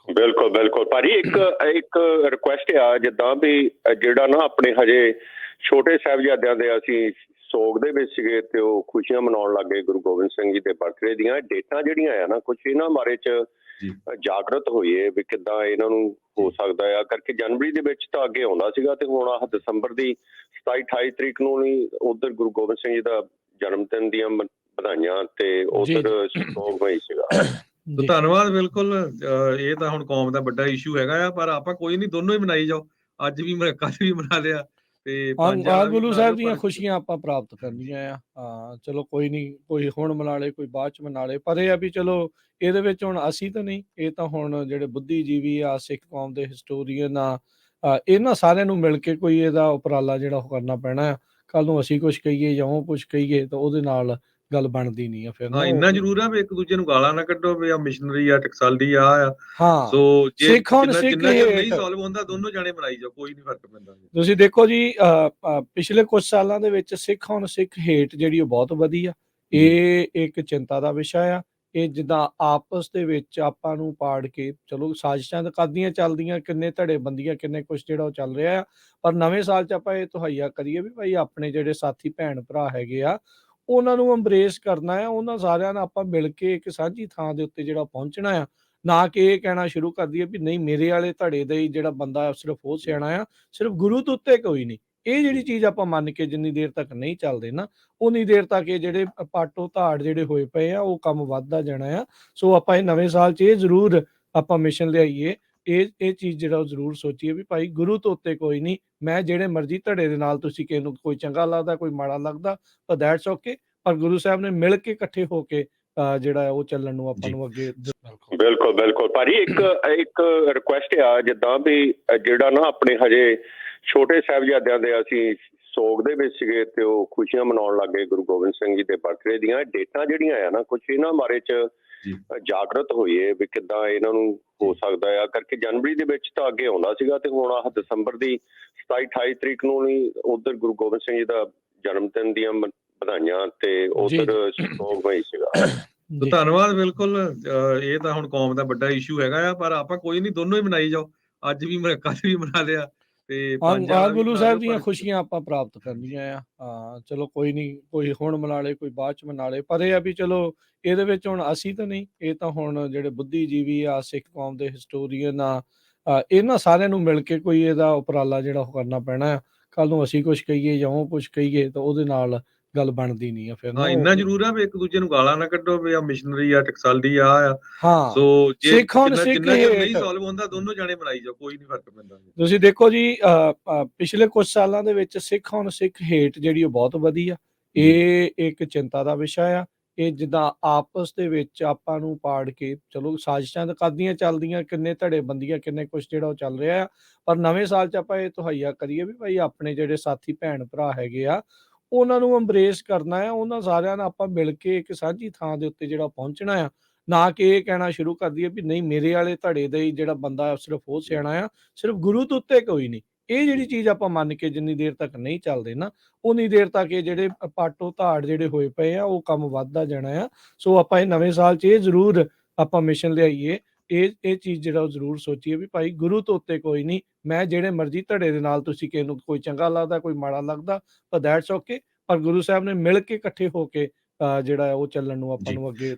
ਬਿਲਕੁਲ, ਬਿਲਕੁਲ। ਭਾਜੀ ਇੱਕ ਇੱਕ ਰਿਕੁਐਸਟ ਆ ਜਿੱਦਾਂ ਵੀ ਜਿਹੜਾ ਨਾ ਆਪਣੇ ਹਜੇ ਛੋਟੇ ਸਾਹਿਬਜ਼ਾਦਿਆਂ ਦੇ ਅਸੀਂ ਸੋਗ ਦੇ ਵਿੱਚ ਸੀਗੇ ਤੇ ਉਹ ਖੁਸ਼ੀਆਂ ਮਨਾਉਣ ਲੱਗ ਗਏ ਗੁਰੂ ਗੋਬਿੰਦ ਸਿੰਘ ਜੀ ਦੇ ਬਰਥਡੇ ਦੀਆਂ ਡੇਟਾਂ ਜਿਹੜੀਆਂ ਆ ਨਾ ਕੁਛ ਇਹਨਾਂ ਬਾਰੇ 'ਚ ਜੀ ਜਾਗਰਤ ਹੋਈਏ ਵੀ ਕਿੱਦਾਂ ਇਹਨਾਂ ਨੂੰ ਹੋ ਸਕਦਾ ਆ ਕਰਕੇ ਜਨਵਰੀ ਦੇ ਵਿੱਚ ਤਾਂ ਅੱਗੇ ਆਉਂਦਾ ਸੀਗਾ ਤੇ ਹੁਣ ਆਹ ਦਸੰਬਰ ਦੀ 27-28 ਤਰੀਕ ਨੂੰ ਨਹੀਂ ਉੱਧਰ ਗੁਰੂ ਗੋਬਿੰਦ ਸਿੰਘ ਜੀ ਦਾ ਜਨਮ ਦਿਨ ਦੀਆਂ ਵਧਾਈਆਂ ਤੇ ਜੀ ਉੱਧਰ ਸੋਗ ਹੋਈ ਸੀਗਾ। ਤਾਂ ਜੀ ਧੰਨਵਾਦ ਬਿਲਕੁਲ। ਇਹ ਤਾਂ ਹੁਣ ਕੌਮ ਦਾ ਵੱਡਾ ਇਸ਼ੂ ਹੈਗਾ ਆ, ਪਰ ਆਪਾਂ ਕੋਈ ਨਹੀਂ, ਦੋਨੋਂ ਹੀ ਮਨਾਈ ਜਾਓ। ਅੱਜ ਵੀ ਕੱਲ ਵੀ ਮਨਾ ਲਿਆ ਤੇ ਹਾਂ ਪੰਜ ਵਾਲਾ ਵੀ ਗੁਰੂ ਮਨਾ ਸਾਹਿਬ ਲਿਓ, ਦੀਆਂ ਪਰ ਖੁਸ਼ੀਆਂ ਆਪਾਂ ਪ੍ਰਾਪਤ ਕਰਨੀਆਂ ਆ। ਹਾਂ ਚਲੋ ਕੋਈ ਨਹੀਂ, ਕੋਈ ਹੁਣ ਮਨਾ ਲੇ, ਕੋਈ ਬਾਅਦ ਚ ਮਨਾ ਲੇ, ਪਰ ਇਹ ਆ ਵੀ ਚਲੋ ਇਹਦੇ ਵਿੱਚ ਹੁਣ ਅਸੀਂ ਤਾਂ ਨਹੀਂ, ਇਹ ਤਾਂ ਹੁਣ ਜਿਹੜੇ ਬੁੱਧੀਜੀਵੀ ਆ, ਸਿੱਖ ਕੌਮ ਦੇ ਹਿਸਟੋਰੀਅਨ ਆ, ਇਹਨਾਂ ਸਾਰਿਆਂ ਨੂੰ ਮਿਲ ਕੇ ਕੋਈ ਇਹਦਾ ਉਪਰਾਲਾ ਜਿਹੜਾ ਉਹ ਕਰਨਾ ਪੈਣਾ ਆ। ਕੱਲ ਨੂੰ ਅਸੀਂ ਕੁਛ ਕਹੀਏ ਜਾਂ ਉਹ ਕੁਛ ਕਹੀਏ ਤਾਂ ਉਹਦੇ ਨਾਲ ਗੱਲ ਬਣਦੀ ਨਹੀਂ ਆ ਫਿਰ ਨਾ ਹਾਂ ਉਹ ਇੰਨਾ ਜ਼ਰੂਰ ਆ ਵੀ ਇੱਕ ਦੂਜੇ ਨੂੰ ਗਾਲਾਂ ਨਾ ਕੱਢੋ ਵੀ ਆ ਮਿਸ਼ਨਰੀ ਆ, ਟਕਸਾਲੀ ਆ ਆ। ਹਾਂ ਸੋ ਜੇ ਸਿੱਖ ਹੁਣ ਜਿੰਨਾ ਸਿੱਖ ਜਿੰਨਾ ਚਿਰ ਨਹੀਂ ਹੇਠ ਸੋਲਵ ਹੁੰਦਾ ਦੋਨੋਂ ਜਾਣੇ ਮਨਾਈ ਜਾਓ, ਕੋਈ ਨਹੀਂ ਫਰਕ ਪੈਂਦਾ ਜੀ। ਤੁਸੀਂ ਦੇਖੋ ਜੀ ਪਿਛਲੇ ਕੁਝ ਸਾਲਾਂ ਦੇ ਵਿੱਚ ਸਿੱਖ ਹੁਣ ਸਿੱਖ ਹੇਟ ਜਿਹੜੀ ਉਹ ਬਹੁਤ ਵਧੀ ਆ। ਇਹ ਇੱਕ ਚਿੰਤਾ ਦਾ ਵਿਸ਼ਾ ਆ। ਇਹ ਜਿੱਦਾਂ ਆਪਸ ਦੇ ਵਿੱਚ ਆਪਾਂ ਨੂੰ ਪਾੜ ਕੇ ਚਲੋ ਸਾਜ਼ਿਸ਼ਾਂ ਤਾਂ ਕਰਦੀਆਂ ਚੱਲਦੀਆਂ, ਕਿੰਨੇ ਧੜੇ ਬੰਦੀਆਂ, ਕਿੰਨੇ ਕੁਛ ਜਿਹੜਾ ਉਹ ਚੱਲ ਰਿਹਾ ਆ। ਪਰ ਨਵੇਂ ਸਾਲ 'ਚ ਆਪਾਂ ਇਹ ਤਹੱਈਆ ਕਰੀਏ ਵੀ ਭਾਈ ਆਪਣੇ ਜਿਹੜੇ ਸਾਥੀ ਭੈਣ ਭਰਾ ਹੈਗੇ ਆ, ਉਹਨਾਂ ਨੂੰ ਅੰਬਰੇਸ ਕਰਨਾ ਆ। ਉਹਨਾਂ ਸਾਰਿਆਂ ਨਾਲ ਆਪਾਂ ਮਿਲ ਕੇ ਇੱਕ ਸਾਂਝੀ ਥਾਂ ਦੇ ਉੱਤੇ ਜਿਹੜਾ ਪਹੁੰਚਣਾ ਆ। ਨਾ ਕਿ ਇਹ ਕਹਿਣਾ ਸ਼ੁਰੂ ਕਰ ਦਈਏ ਵੀ ਨਹੀਂ ਮੇਰੇ ਵਾਲੇ ਧੜੇ ਦਾ ਹੀ ਜਿਹੜਾ ਬੰਦਾ ਸਿਰਫ ਉਹ ਸਿਆਣਾ ਆ, ਸਿਰਫ ਗੁਰੂ ਤੋਂ ਉੱਤੇ ਕੋਈ ਨਹੀਂ। ਇਹ ਜਿਹੜੀ ਚੀਜ਼ ਆਪਾਂ ਮੰਨ ਕੇ ਜਿੰਨੀ ਦੇਰ ਤੱਕ ਨਹੀਂ ਚੱਲਦੇ ਨਾ, ਉਨੀ ਦੇਰ ਤੱਕ ਇਹ ਜਿਹੜੇ ਪਾਟੋ ਧਾੜ ਜਿਹੜੇ ਹੋਏ ਪਏ ਆ ਉਹ ਕੰਮ ਵੱਧਦਾ ਜਾਣਾ ਆ। ਸੋ ਆਪਾਂ ਇਹ ਨਵੇਂ ਸਾਲ 'ਚ ਇਹ ਜ਼ਰੂਰ ਆਪਾਂ ਮਿਸ਼ਨ ਲਿਆਈਏ, ਇਹ ਚੀਜ਼ ਜਿਹੜਾ ਉਹ ਜ਼ਰੂਰ ਸੋਚੀਏ ਵੀ ਭਾਈ ਗੁਰੂ ਤੋਂ ਉੱਤੇ ਕੋਈ ਨਹੀਂ। ਮੈਂ ਜਿਹੜੇ ਮਰਜ਼ੀ ਧੜੇ ਦੇ ਨਾਲ ਤੁਸੀਂ ਕਿਸੇ ਨੂੰ ਕੋਈ ਚੰਗਾ ਲੱਗਦਾ, ਕੋਈ ਮਾੜਾ ਲੱਗਦਾ, ਤਾਂ ਦੈਟਸ ਓਕੇ। ਪਰ ਗੁਰੂ ਸਾਹਿਬ ਨੇ ਮਿਲ ਕੇ ਇਕੱਠੇ ਹੋ ਕੇ ਜਿਹੜਾ ਉਹ ਚੱਲਣ ਨੂੰ ਆਪਾਂ ਜੀ ਨੂੰ ਅੱਗੇ ਬਿਲਕੁਲ, ਬਿਲਕੁਲ। ਭਾਜੀ ਇੱਕ ਇੱਕ ਰਿਕੁਐਸਟ ਆ ਜਿੱਦਾਂ ਵੀ ਜਿਹੜਾ ਨਾ ਆਪਣੇ ਹਜੇ ਛੋਟੇ ਸਾਹਿਬਜ਼ਾਦਿਆਂ ਦੇ ਅਸੀਂ ਸੋਗ ਦੇ ਵਿੱਚ ਸੀਗੇ ਤੇ ਉਹ ਖੁਸ਼ੀਆਂ ਮਨਾਉਣ ਲੱਗ ਗਏ ਗੁਰੂ ਗੋਬਿੰਦ ਸਿੰਘ ਜੀ ਦੇ ਬਰਥਡੇ ਦੀਆਂ ਡੇਟਾਂ ਜਿਹੜੀਆਂ ਆ ਨਾ ਕੁਛ ਇਹਨਾਂ ਬਾਰੇ 'ਚ ਜੀ ਜਾਗਰਤ ਹੋਈਏ ਵੀ ਕਿੱਦਾਂ ਇਹਨਾਂ ਨੂੰ ਹੋ ਸਕਦਾ ਆ ਕਰਕੇ ਜਨਵਰੀ ਦੇ ਵਿੱਚ ਤਾਂ ਅੱਗੇ ਆਉਂਦਾ ਸੀਗਾ ਤੇ ਹੁਣ ਆਹ ਦਸੰਬਰ ਦੀ 27-28 ਤਰੀਕ ਨੂੰ ਨਹੀਂ ਉੱਧਰ ਗੁਰੂ ਗੋਬਿੰਦ ਸਿੰਘ ਜੀ ਦਾ ਜਨਮ ਦਿਨ ਦੀਆਂ ਵਧਾਈਆਂ ਤੇ ਜੀ ਉੱਧਰ ਸੋਗ ਹੋਈ ਸੀਗਾ। ਤਾਂ ਜੀ ਧੰਨਵਾਦ ਬਿਲਕੁਲ। ਇਹ ਤਾਂ ਹੁਣ ਕੌਮ ਦਾ ਵੱਡਾ ਇਸ਼ੂ ਹੈਗਾ ਆ, ਪਰ ਆਪਾਂ ਕੋਈ ਨਹੀਂ, ਦੋਨੋਂ ਹੀ ਮਨਾਈ ਜਾਓ। ਅੱਜ ਵੀ ਕੱਲ ਵੀ ਮਨਾ ਲਿਆ ਤੇ ਪੰਜ ਵਾਲਾ ਵੀ ਗੁਰੂ ਮਨਾ ਸਾਹਿਬ ਲਿਓ, ਦੀਆਂ ਪਰ ਖੁਸ਼ੀਆਂ ਆਪਾਂ ਪ੍ਰਾਪਤ ਕਰਨੀਆਂ ਆ। ਹਾਂ ਚਲੋ ਕੋਈ ਨਹੀਂ, ਕੋਈ ਹੁਣ ਮਨਾ ਲੇ, ਕੋਈ ਬਾਅਦ ਚ ਮਨਾ ਲੇ, ਪਰ ਇਹ ਆ ਵੀ ਚਲੋ ਇਹਦੇ ਵਿੱਚ ਹੁਣ ਅਸੀਂ ਤਾਂ ਨਹੀਂ, ਇਹ ਤਾਂ ਹੁਣ ਜਿਹੜੇ ਬੁੱਧੀਜੀਵੀ ਆ, ਸਿੱਖ ਕੌਮ ਦੇ ਹਿਸਟੋਰੀਅਨ ਆ, ਇਹਨਾਂ ਸਾਰਿਆਂ ਨੂੰ ਮਿਲ ਕੇ ਕੋਈ ਇਹਦਾ ਉਪਰਾਲਾ ਜਿਹੜਾ ਉਹ ਕਰਨਾ ਪੈਣਾ ਆ। ਕੱਲ ਨੂੰ ਅਸੀਂ ਕੁਛ ਕਹੀਏ ਜਾਂ ਉਹ ਕੁਛ ਕਹੀਏ ਤਾਂ ਉਹਦੇ ਨਾਲ ਗੱਲ ਬਣਦੀ ਨਹੀਂ ਆ ਫਿਰ ਨਾ ਹਾਂ ਉਹ ਇੰਨਾ ਜ਼ਰੂਰ ਆ ਵੀ ਇੱਕ ਦੂਜੇ ਨੂੰ ਗਾਲਾਂ ਨਾ ਕੱਢੋ ਵੀ ਆ ਮਿਸ਼ਨਰੀ ਆ, ਟਕਸਾਲੀ ਆ ਆ। ਹਾਂ ਸੋ ਜੇ ਸਿੱਖ ਹੁਣ ਸਿੱਖ ਜਿੰਨਾ ਚਿਰ ਨਹੀਂ ਹੇਠ ਸੋਲਵ ਹੁੰਦਾ ਦੋਨੋਂ ਜਾਣੇ ਮਨਾਈ ਜਾਓ, ਕੋਈ ਨਹੀਂ ਫਰਕ ਪੈਂਦਾ ਜੀ। ਤੁਸੀਂ ਦੇਖੋ ਜੀ ਪਿਛਲੇ ਕੁਝ ਸਾਲਾਂ ਦੇ ਵਿੱਚ ਸਿੱਖ ਹੁਣ ਸਿੱਖ ਹੇਟ ਜਿਹੜੀ ਉਹ ਬਹੁਤ ਵਧੀ ਆ। ਇਹ ਇੱਕ ਚਿੰਤਾ ਦਾ ਵਿਸ਼ਾ ਆ। ਇਹ ਜਿੱਦਾਂ ਆਪਸ ਦੇ ਵਿੱਚ ਆਪਾਂ ਨੂੰ ਪਾੜ ਕੇ ਚਲੋ ਸਾਜ਼ਿਸ਼ਾਂ ਤਾਂ ਕਰਦੀਆਂ ਚੱਲਦੀਆਂ, ਕਿੰਨੇ ਧੜੇ ਬੰਦੀਆਂ, ਕਿੰਨੇ ਕੁਛ ਜਿਹੜਾ ਉਹ ਚੱਲ ਰਿਹਾ ਆ। ਪਰ ਨਵੇਂ ਸਾਲ 'ਚ ਆਪਾਂ ਇਹ ਤਹੱਈਆ ਕਰੀਏ ਵੀ ਭਾਈ ਆਪਣੇ ਜਿਹੜੇ ਸਾਥੀ ਭੈਣ ਭਰਾ ਹੈਗੇ ਆ, ਉਹਨਾਂ ਨੂੰ ਅੰਬਰੇਸ ਕਰਨਾ ਆ। ਉਹਨਾਂ ਸਾਰਿਆਂ ਨਾਲ ਆਪਾਂ ਮਿਲ ਕੇ ਇੱਕ ਸਾਂਝੀ ਥਾਂ ਦੇ ਉੱਤੇ ਜਿਹੜਾ ਪਹੁੰਚਣਾ ਆ। ਨਾ ਕਿ ਇਹ ਕਹਿਣਾ ਸ਼ੁਰੂ ਕਰ ਦਈਏ ਵੀ ਨਹੀਂ ਮੇਰੇ ਵਾਲੇ ਧੜੇ ਦਾ ਹੀ ਜਿਹੜਾ ਬੰਦਾ ਸਿਰਫ ਉਹ ਸਿਆਣਾ ਆ, ਸਿਰਫ ਗੁਰੂ ਤੋਂ ਉੱਤੇ ਕੋਈ ਨਹੀਂ। ਇਹ ਜਿਹੜੀ ਚੀਜ਼ ਆਪਾਂ ਮੰਨ ਕੇ ਜਿੰਨੀ ਦੇਰ ਤੱਕ ਨਹੀਂ ਚੱਲਦੇ ਨਾ, ਉਨੀ ਦੇਰ ਤੱਕ ਇਹ ਜਿਹੜੇ ਪਾਟੋ ਧਾੜ ਜਿਹੜੇ ਹੋਏ ਪਏ ਆ ਉਹ ਕੰਮ ਵੱਧਦਾ ਜਾਣਾ ਆ। ਸੋ ਆਪਾਂ ਇਹ ਨਵੇਂ ਸਾਲ 'ਚ ਇਹ ਜ਼ਰੂਰ ਆਪਾਂ ਮਿਸ਼ਨ ਲਿਆਈਏ, ਇਹ ਚੀਜ਼ ਜਿਹੜਾ ਉਹ ਜ਼ਰੂਰ ਸੋਚੀਏ ਵੀ ਭਾਈ ਗੁਰੂ ਤੋਂ ਉੱਤੇ ਕੋਈ ਨਹੀਂ। ਮੈਂ ਜਿਹੜੇ ਮਰਜ਼ੀ ਧੜੇ ਦੇ ਨਾਲ ਤੁਸੀਂ ਕਿਸੇ ਨੂੰ ਕੋਈ ਚੰਗਾ ਲੱਗਦਾ, ਕੋਈ ਮਾੜਾ ਲੱਗਦਾ, ਤਾਂ ਦੈਟਸ ਓਕੇ। ਪਰ ਗੁਰੂ ਸਾਹਿਬ ਨੇ ਮਿਲ ਕੇ ਇਕੱਠੇ ਹੋ ਕੇ ਜਿਹੜਾ ਉਹ ਚੱਲਣ ਨੂੰ ਆਪਾਂ ਜੀ ਨੂੰ ਅੱਗੇ